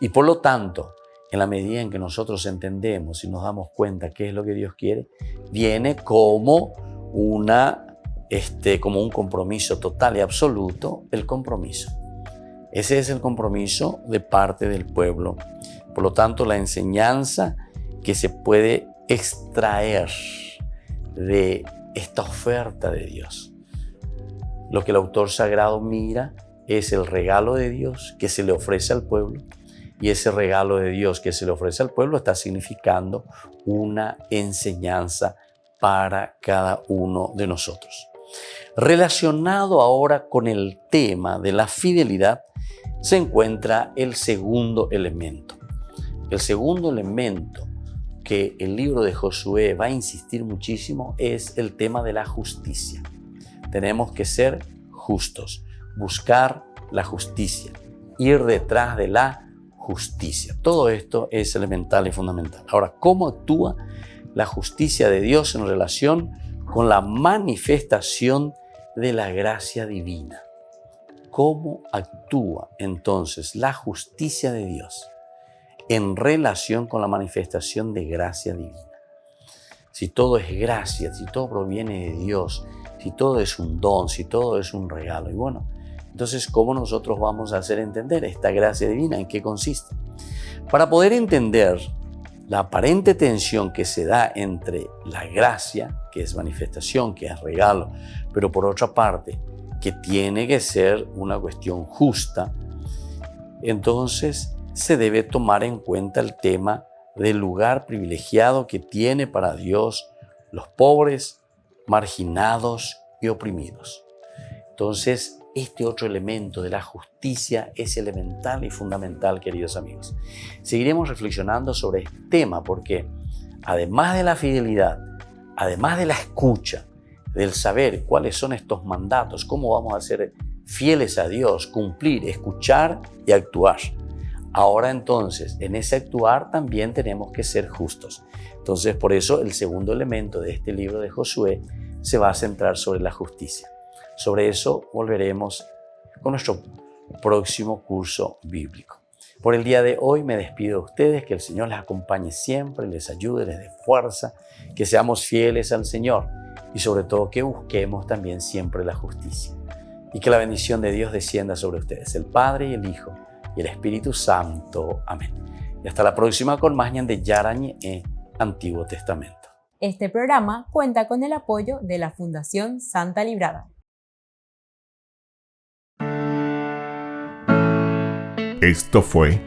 Y por lo tanto, en la medida en que nosotros entendemos y nos damos cuenta qué es lo que Dios quiere, viene como un compromiso total y absoluto, el compromiso. Ese es el compromiso de parte del pueblo. Por lo tanto, la enseñanza que se puede extraer de esta oferta de Dios. Lo que el autor sagrado mira es el regalo de Dios que se le ofrece al pueblo, y ese regalo de Dios que se le ofrece al pueblo está significando una enseñanza para cada uno de nosotros. Relacionado ahora con el tema de la fidelidad, se encuentra el segundo elemento. El segundo elemento que el libro de Josué va a insistir muchísimo es el tema de la justicia. Tenemos que ser justos, buscar la justicia, ir detrás de la justicia. Todo esto es elemental y fundamental. Ahora, ¿cómo actúa la justicia de Dios en relación con la manifestación de la gracia divina? ¿Cómo actúa entonces la justicia de Dios en relación con la manifestación de gracia divina? Si todo es gracia, si todo proviene de Dios, si todo es un don, si todo es un regalo, y bueno, entonces, ¿cómo nosotros vamos a hacer entender esta gracia divina? ¿En qué consiste? Para poder entender la aparente tensión que se da entre la gracia, que es manifestación, que es regalo, pero por otra parte, que tiene que ser una cuestión justa, entonces se debe tomar en cuenta el tema del lugar privilegiado que tiene para Dios los pobres, marginados y oprimidos. Entonces, este otro elemento de la justicia es elemental y fundamental, queridos amigos. Seguiremos reflexionando sobre este tema porque, además de la fidelidad, además de la escucha, del saber cuáles son estos mandatos, cómo vamos a ser fieles a Dios, cumplir, escuchar y actuar. Ahora entonces, en ese actuar también tenemos que ser justos. Entonces, por eso el segundo elemento de este libro de Josué se va a centrar sobre la justicia. Sobre eso volveremos con nuestro próximo curso bíblico. Por el día de hoy me despido de ustedes, que el Señor les acompañe siempre, les ayude, les dé fuerza, que seamos fieles al Señor y sobre todo que busquemos también siempre la justicia. Y que la bendición de Dios descienda sobre ustedes, el Padre y el Hijo y el Espíritu Santo. Amén. Y hasta la próxima con más de Yarañe Antiguo Testamento. Este programa cuenta con el apoyo de la Fundación Santa Librada. Esto fue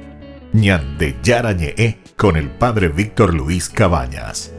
Ñande Yarañe con el Padre Víctor Luis Cabañas.